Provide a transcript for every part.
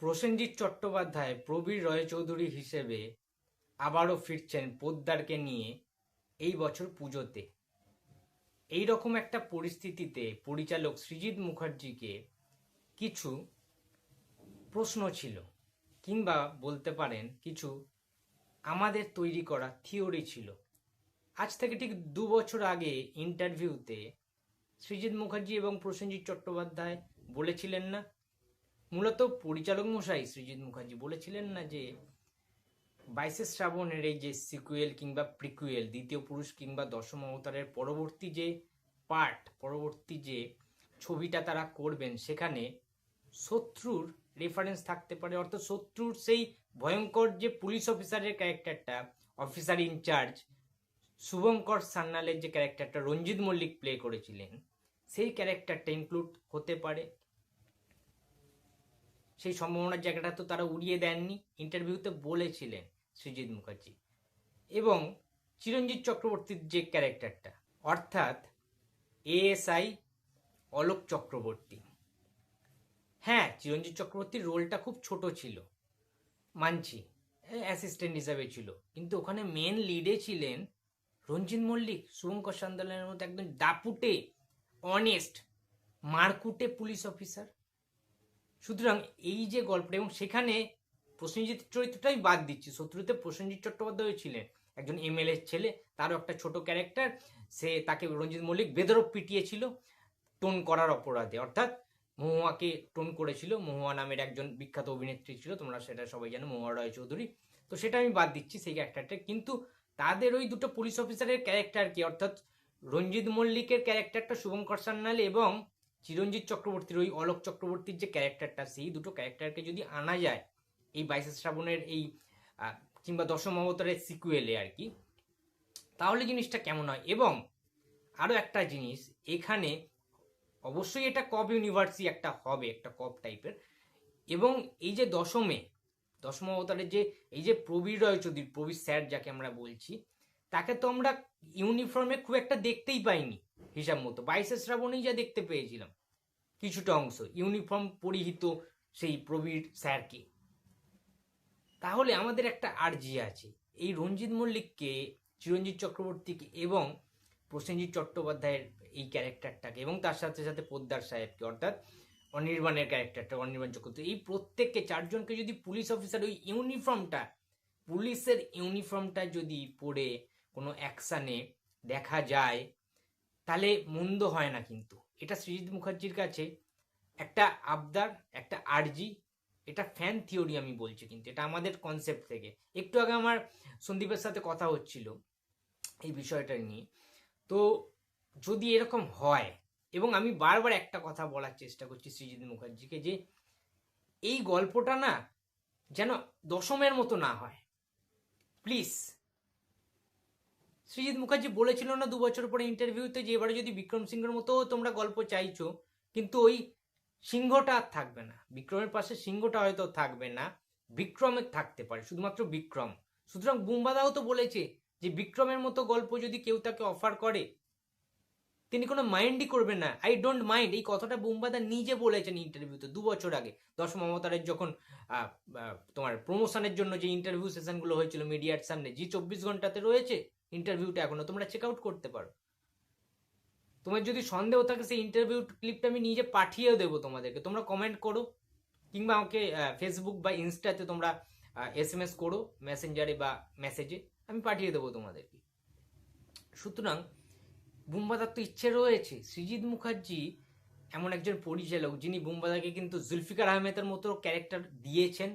প্রসেনজিৎ চট্টোপাধ্যায় প্রবীর রায়চৌধুরী হিসেবে আবারও ফিরছেন পোদ্দারকে নিয়ে এই বছর পুজোতে। এই রকম একটা পরিস্থিতিতে পরিচালক সৃজিত মুখার্জিকে কিছু প্রশ্ন ছিল, কিংবা বলতে পারেন কিছু আমাদের তৈরি করা থিওরি ছিল। আজ থেকে ঠিক 2 বছর আগে ইন্টারভিউতে সৃজিত মুখার্জি এবং প্রসেনজিৎ চট্টোপাধ্যায় বলেছিলেন না, মূলত পরিচালক মশাই সৃজিত মুখার্জি বলেছিলেন না যে 22শে শ্রাবণের এই যে সিকুয়েল কিংবা প্রিকুয়েল, দ্বিতীয় পুরুষ কিংবা দশম অবতারের পরবর্তী যে পরবর্তী যে ছবিটা তারা করবেন, সেখানে শত্রুর রেফারেন্স থাকতে পারে। অর্থাৎ শত্রুর সেই ভয়ঙ্কর যে পুলিশ অফিসারের ক্যারেক্টারটা, অফিসার ইনচার্জ শুভঙ্কর সান্যালের যে ক্যারেক্টারটা রঞ্জিত মল্লিক প্লে করেছিলেন, সেই ক্যারেক্টারটা ইনক্লুড হতে পারে। সেই সম্ভাবনার জায়গাটা তো তারা উড়িয়ে দেননি, ইন্টারভিউতে বলেছিলেন সৃজিত মুখার্জি। এবং চিরঞ্জিত চক্রবর্তীর যে ক্যারেক্টারটা, অর্থাৎ এএসআই অলোক চক্রবর্তী, হ্যাঁ চিরঞ্জিত চক্রবর্তীর রোলটা খুব ছোট ছিল, মানছি, অ্যাসিস্ট্যান্ট হিসাবে ছিল, কিন্তু ওখানে মেন লিডে ছিলেন রঞ্জিত মল্লিক, শুভঙ্কর সান্যালের মতো একদম দাপুটে, অনেস্ট, মারকুটে পুলিশ অফিসার। সুতরাং এই যে গল্পটা, এবং সেখানে প্রসেনজিৎ চরিত্রটাই বাদ দিচ্ছি, শত্রুতে প্রসেনজিৎ চট্টোপাধ্যায় ছিলেন একজন এমএলএ ছেলে, তারও একটা ছোট ক্যারেক্টার, তাকে রঞ্জিত মল্লিক বেদরক পিটিয়েছিল টোন করার অপরাধে, অর্থাৎ মহুয়াকে টোন করেছিল। মহুয়া নামের একজন বিখ্যাত অভিনেত্রী ছিল, তোমরা সেটা সবাই জানো, মহুয়া রায়চৌধুরী। তো সেটা আমি বাদ দিচ্ছি সেই ক্যারেক্টারটা, কিন্তু তাদের ওই দুটো পুলিশ অফিসারের ক্যারেক্টার কি, অর্থাৎ রঞ্জিত মল্লিকের ক্যারেক্টারটা শুভঙ্কর সান্যাল এবং চিরঞ্জিত চক্রবর্তীর ওই অলোক চক্রবর্তীর যে ক্যারেক্টারটা, সেই দুটো ক্যারেক্টারকে যদি আনা যায় এই 22শে শ্রাবণের এই কিংবা দশম অবতারের সিকুয়েলে আর কি, তাহলে জিনিসটা কেমন হয়। এবং আরো একটা জিনিস, এখানে অবশ্যই এটা কব ইউনিভার্সই একটা হবে, একটা কব টাইপের। এবং এই যে দশম অবতারের যে এই যে প্রবীর রায়চৌধুরী, প্রবীর স্যার যাকে আমরা বলছি, তাকে তো আমরা ইউনিফর্মে খুব একটা দেখতেই পাইনি হিসাব মতো। 22শে শ্রাবণেই যা দেখতে পেয়েছিলাম কিছুটা অংশ ইউনিফর্ম পরিহিত সেই প্রবীর স্যারকে। তাহলে আমাদের একটা আর্জি আছে, এই রঞ্জিত মল্লিককে, চিরঞ্জিত চক্রবর্তীকে এবং প্রসেনজিৎ চট্টোপাধ্যায়ের এই ক্যারেক্টারটাকে, এবং তার সাথে সাথে পোদ্দার সাহেবকে, অর্থাৎ অনির্বাণের ক্যারেক্টারটা, অনির্বাণ চক্রবর্তী, এই প্রত্যেককে, চারজনকে যদি পুলিশ অফিসার ওই ইউনিফর্মটা, পুলিশের ইউনিফর্মটা যদি পরে কোনো অ্যাকশানে দেখা যায়, তাহলে মন্দ হয় না। কিন্তু এটা সৃজিত মুখার্জির কাছে একটা আবদার, একটা আর্জি, এটা ফ্যান থিওরি আমি বলছি, কিন্তু এটা আমাদের কনসেপ্ট থেকে। একটু আগে আমার সন্দীপের সাথে কথা হচ্ছিল এই বিষয়টা নিয়ে। তো যদি এরকম হয়, এবং আমি বারবার একটা কথা বলার চেষ্টা করছি সৃজিত মুখার্জিকে, যে এই গল্পটা না যেন দশমের মতো না হয়, প্লিজ। সৃজিত মুখার্জি বলেছিল না 2 বছর পরে ইন্টারভিউতে, যে এবারে যদি বিক্রম সিংহের মতো তোমরা গল্প চাইছো, কিন্তু ওই সিংহটা আর থাকবে না, বিক্রমের পাশে সিংহটা হয়তো থাকবে না, বিক্রমের থাকতে পারে, শুধুমাত্র বিক্রম। সুতরাং বুম্বাদাও তো বলেছে যে বিক্রমের মতো গল্প যদি কেউ তাকে অফার করে, তিনি কোনো মাইন্ডই করবেন না, আই ডোন্ট মাইন্ড। এই কথাটা বুম্বাদা নিজে বলেছেন ইন্টারভিউতে 2 বছর আগে, দশম অবতারের যখন তোমার প্রমোশনের জন্য যে ইন্টারভিউ সেশনগুলো হয়েছিল মিডিয়ার সামনে, যে 24 ঘন্টাতে রয়েছে ইন্টারভিউটা, এখনো তোমরা চেক আউট করতে পারো। তোমার যদি সন্দেহ থাকে, সেই ইন্টারভিউ ক্লিপটা আমি নিজে পাঠিয়েও দেবো তোমাদেরকে, তোমরা কমেন্ট করো, কিংবা আমাকে ফেসবুক বা ইনস্টাতে তোমরা SMS করো, মেসেঞ্জারে বা মেসেজে, আমি পাঠিয়ে দেবো তোমাদেরকে। সুতরাং বুম্বাদার তো ইচ্ছে রয়েছে। সৃজিত মুখার্জি এমন একজন পরিচালক যিনি বুম্বাদাকে কিন্তু জুলফিকার আহমেদের মতো ক্যারেক্টার দিয়েছেন,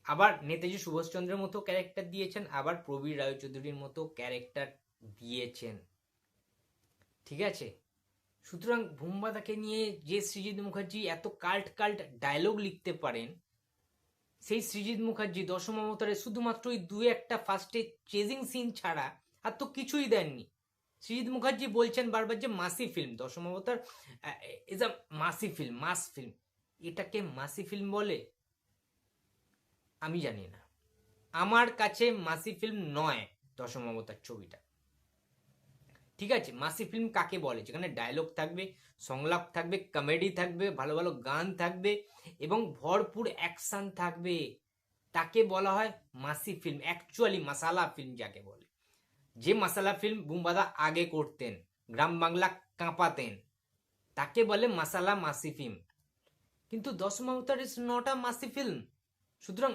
আবার নেতাজি সুভাষচন্দ্রের মতো ক্যারেক্টার দিয়েছেন, আবার প্রবীর রায়চৌধুরীর মতো ক্যারেক্টার দিয়েছেন, ঠিক আছে। সুতরাং বুম্বাদাকে নিয়ে যে সৃজিত মুখার্জি এত কাল্ট কাল্ট ডায়লগ লিখতে পারেন, সেই সৃজিত মুখার্জি দশম অবতারে শুধুমাত্র ওই 2-1টা ফার্স্টে চেজিং সিন ছাড়া আর তো কিছুই দেননি। সৃজিত মুখার্জি বলছেন বারবার যে মাসি ফিল্ম, দশম অবতার ইজ আ মাসি ফিল্ম, মাস ফিল্ম। এটাকে মাসি ফিল্ম বলে? আমি জানি না, আমার কাছে মাসি ফিল্ম নয় দশম অবতার ছবিটা। ঠিক আছে, মাসি ফিল্ম কাকে বলে? যেখানে ডায়লগ থাকবে, সংলাপ থাকবে, কমেডি থাকবে, ভালো ভালো গান থাকবে এবং ভরপুর অ্যাকশন থাকবে, তাকে বলা হয় মাসি ফিল্ম। অ্যাকচুয়ালি মাসালা ফিল্ম যাকে বলে, যে মাসালা ফিল্ম বুম্বাদা আগে করতেন, গ্রাম বাংলা কাঁপাতেন, তাকে বলে মাসালা মাসি ফিল্ম। কিন্তু দশম অবতার ইজ নট আ মাসি ফিল্ম। সুতরাং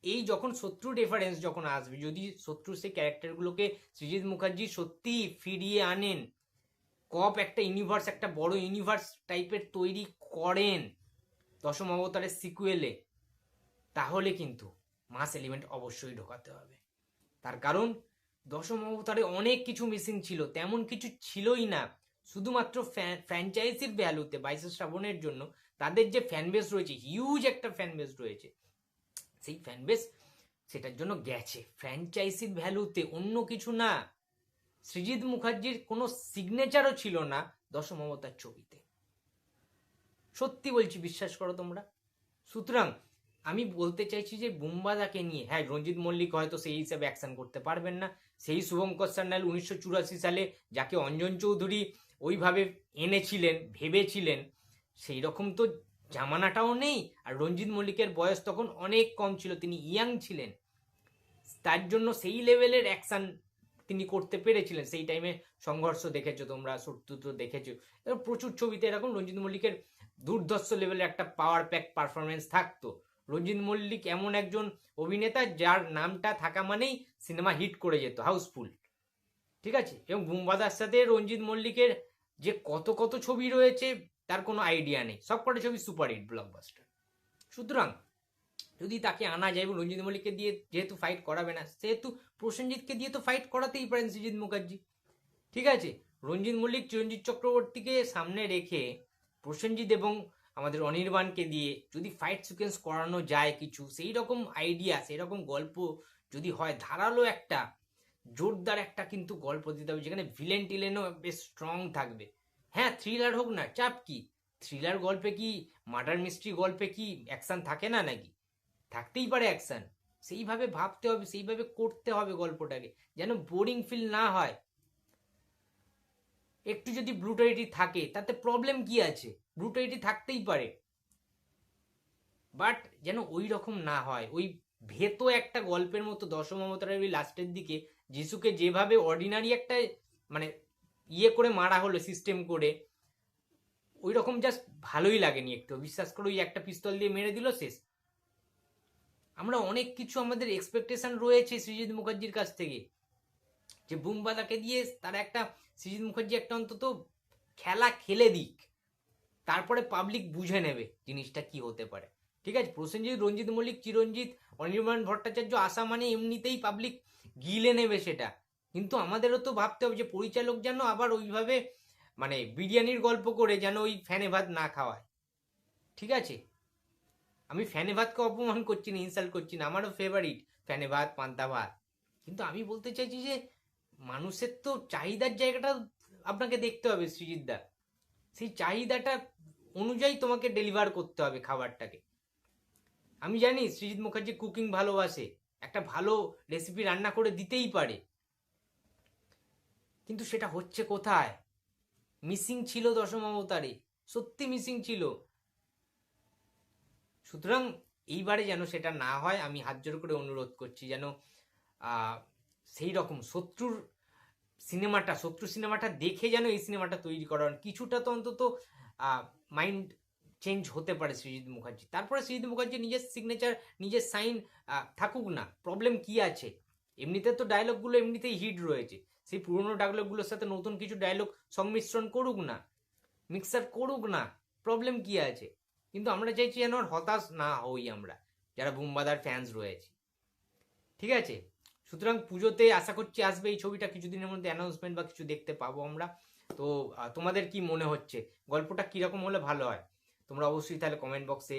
এই যখন শত্রু রেফারেন্স যখন আসবে, যদি শত্রু সেই ক্যারেক্টারগুলোকে সৃজিত মুখার্জি সত্যি ফিরিয়ে আনেন, কপ একটা ইউনিভার্স, একটা বড় ইউনিভার্স টাইপের তৈরি করেন দশম অবতারের সিকুয়েলে, তাহলে কিন্তু মাস এলিমেন্ট অবশ্যই ঢোকাতে হবে। তার কারণ দশম অবতারে অনেক কিছু মিসিং ছিল, তেমন কিছু ছিলই না। শুধুমাত্র ফ্র্যাঞ্চাইজির ভ্যালুতে 22 শ্রাবণের জন্য তাদের যে ফ্যান বেস রয়েছে, হিউজ একটা ফ্যান বেস রয়েছে, সেই ফ্যান বেস সেটার জন্য গেছে ফ্র্যাঞ্চাইজির ভ্যালুতে, অন্য কিছু না। সৃজিত মুখার্জির কোনো সিগনেচারও ছিল না দশম অবতার ছবিতে, সত্যি বলছি, বিশ্বাস করো তোমরা। সুতরাং আমি বলতে চাইছি যে বুম্বাদাকে নিয়ে, হ্যাঁ রঞ্জিত মল্লিক হয়তো সেই হিসাবে অ্যাকশন করতে পারবেন না, সেই শুভঙ্কর সান্যাল 1984 সালে যাকে অঞ্জন চৌধুরী ওইভাবে এনেছিলেন, ভেবেছিলেন, সেই রকম তো জামানাটাও নেই। আর রঞ্জিত মল্লিকের বয়স তখন অনেক কম ছিল, তিনি ইয়াং ছিলেন, তার জন্য সেই লেভেলের অ্যাকশন তিনি করতে পেরেছিলেন। সেই টাইমে সংঘর্ষ দেখেছো তোমরা, শত্রুত্ব দেখেছো, প্রচুর ছবিতে এরকম রঞ্জিত মল্লিকের দুর্ধর্ষ লেভেলের একটা পাওয়ার প্যাক পারফরমেন্স থাকতো। রঞ্জিত মল্লিক এমন একজন অভিনেতা যার নামটা থাকা মানেই সিনেমা হিট করে যেত, হাউসফুল। ঠিক আছে, এবং বুম্বাদার সাথে রঞ্জিত মল্লিকের যে কত কত ছবি রয়েছে তার কোনো আইডিয়া নেই, সবকটা ছবি সুপার হিট ব্লকবাস্টার। সুতরাং যদি তাকে আনা যায়, এবং রঞ্জিত মল্লিককে দিয়ে যেহেতু ফাইট করাবে না, সেহেতু প্রসেনজিৎকে দিয়ে তো ফাইট করাতেই পারেন সৃজিত মুখার্জি। ঠিক আছে, রঞ্জিত মল্লিক চিরঞ্জিত চক্রবর্তীকে সামনে রেখে প্রসেনজিৎ এবং আমাদের অনির্বাণকে দিয়ে যদি ফাইট সিকোয়েন্স করানো যায় কিছু, সেই রকম আইডিয়া, সেই রকম গল্প যদি হয়, ধারালো একটা জোরদার একটা কিন্তু গল্প দিতে হবে, যেখানে ভিলেন টিলেনও বেশ স্ট্রং থাকবে। হ্যাঁ থ্রিলার হোক না, চাপ কি, থ্রিলার গল্পে কি, মার্ডার মিস্ট্রি গল্পে কি অ্যাকশন থাকে না নাকি? থাকতেই পারে অ্যাকশন। সেইভাবে ভাবতে হবে, সেইভাবে করতে হবে গল্পটাকে, যেন বোরিং ফিল না হয়। একটু যদি ব্রুটালিটি থাকে তাতে প্রবলেম কি আছে, ব্রুটালিটি থাকতেই পারে, বাট যেন ওই রকম না হয়, ওই ভেতো একটা গল্পের মতো। দশম অবতারের ওই লাস্টের দিকে যিশুকে যেভাবে অর্ডিনারি একটা মানে ইয়ে করে মারা হলো সিস্টেম করে, ওই রকম জাস্ট ভালোই লাগেনি একটু, বিশ্বাস করো, ওই একটা পিস্তল দিয়ে মেরে দিল, শেষ। আমরা অনেক কিছু আমাদের এক্সপেকটেশন রয়েছে সৃজিত মুখার্জির কাছ থেকে, যে বুমবাদাকে দিয়ে তারা একটা, সৃজিত মুখার্জি একটা অন্তত খেলা খেলে দিক, তারপরে পাবলিক বুঝে নেবে জিনিসটা কি হতে পারে। ঠিক আছে, প্রসেনজিৎ, রঞ্জিত মল্লিক, চিরঞ্জিত, অনির্বাণ ভট্টাচার্য আসা মানে এমনিতেই পাবলিক গিলে নেবে সেটা। কিন্তু আমাদেরও তো ভাবতে হবে যে পরিচালক যেন আবার ওইভাবে মানে বিরিয়ানির গল্প করে যেন ওই ফ্যানে ভাত না খাওয়ায়। ঠিক আছে, আমি ফ্যানে ভাতকে অপমান করছি না, ইনসাল্ট করছি না, আমারও ফেভারিট ফ্যানে ভাত, পান্তা ভাত। কিন্তু আমি বলতে চাইছি যে মানুষের তো চাহিদার জায়গাটা আপনাকে দেখতে হবে সৃজিতদা, সেই চাহিদাটা অনুযায়ী তোমাকে ডেলিভার করতে হবে খাবারটাকে। আমি জানি সৃজিত মুখার্জি কুকিং ভালোবাসে, একটা ভালো রেসিপি রান্না করে দিতেই পারে, কিন্তু সেটা হচ্ছে কোথায়? মিসিং ছিল দশম অবতারে, সত্যি মিসিং ছিল। সুতরাং এইবারে যেন সেটা না হয়, আমি হাত জোর করে অনুরোধ করছি, যেন সেই রকম শত্রু সিনেমাটা দেখে যেন এই সিনেমাটা তৈরি করা হয়। কিছুটা তো অন্তত মাইন্ড চেঞ্জ হতে পারে সৃজিত মুখার্জি, তারপরে সৃজিত মুখার্জি নিজের সিগনেচার, নিজের সাইন থাকুক না, প্রবলেম কি আছে? এমনিতে তো ডায়লগগুলো এমনিতেই হিট রয়েছে, সেই পুরোনো ডায়লগগুলোর সাথে নতুন কিছু ডায়লগ সংমিশ্রণ করুক না, মিক্সার করুক না, প্রবলেম কি আছে? কিন্তু আমরা চাইছি যেন হতাশ না হই আমরা, যারা বুম্বাদার ফ্যান্স রয়েছে। ঠিক আছে, সুতরাং পুজোতে আশা করছি আসবে এই ছবিটা, কিছুদিনের মধ্যে অ্যানাউন্সমেন্ট বা কিছু দেখতে পাবো আমরা। তো তোমাদের কি মনে হচ্ছে, গল্পটা কিরকম হলে ভালো হয়? তোমরা অবশ্যই তাহলে কমেন্ট বক্সে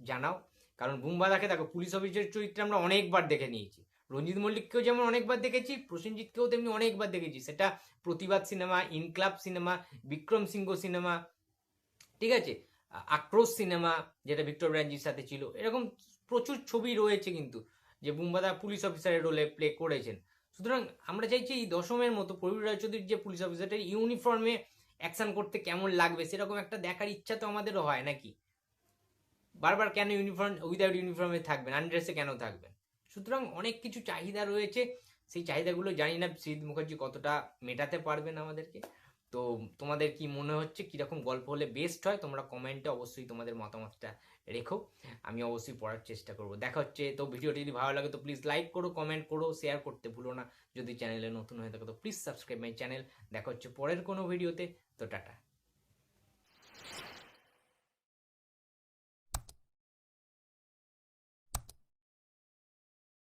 জানাও। কারণ বুম্বাদাকে দেখো, পুলিশ অফিসের চরিত্রে আমরা অনেকবার দেখে নিয়েছি, রঞ্জিত মল্লিককেও যেমন অনেকবার দেখেছি, প্রসেনজিৎকেও তেমনি অনেকবার দেখেছি, সেটা প্রতিবাদ সিনেমা, ইনক্লাব সিনেমা, বিক্রম সিংহ সিনেমা, ঠিক আছে, আক্রোশ সিনেমা যেটা ভিক্টর ব্যানার্জির সাথে ছিল, এরকম প্রচুর ছবি রয়েছে কিন্তু যে বুম্বাদা পুলিশ অফিসারের রোলে প্লে করেছেন। সুতরাং আমরা চাইছি এই দশমের মতো প্রবীর রায়চৌধুরীর যে পুলিশ অফিসারটার ইউনিফর্মে অ্যাকশন করতে কেমন লাগবে সেরকম একটা দেখার ইচ্ছা তো আমাদেরও হয় নাকি। বারবার কেন ইউনিফর্ম উইদাউট ইউনিফর্মে থাকবেন, আনড্রেসে কেন থাকবেন? সুতরাং অনেক কিছু চাহিদা রয়েছে, সেই চাহিদাগুলো জানি না সৃজিত মুখার্জি কতটা মেটাতে পারবেন আমাদেরকে। তো তোমাদের কি মনে হচ্ছে কিরকম গল্প হলে বেস্ট হয়, তোমরা কমেন্টে অবশ্যই তোমাদের মতামতটা রেখো, আমি অবশ্যই পড়ার চেষ্টা করব। দেখা হচ্ছে, তো ভিডিওটি যদি ভালো লাগে তো প্লিজ লাইক করো, কমেন্ট করো, শেয়ার করতে ভুলো না। যদি চ্যানেলে নতুন হয়ে থাকো তো প্লিজ সাবস্ক্রাইব মাই চ্যানেল। দেখা হচ্ছে পরের কোনো ভিডিওতে। তো টাটা।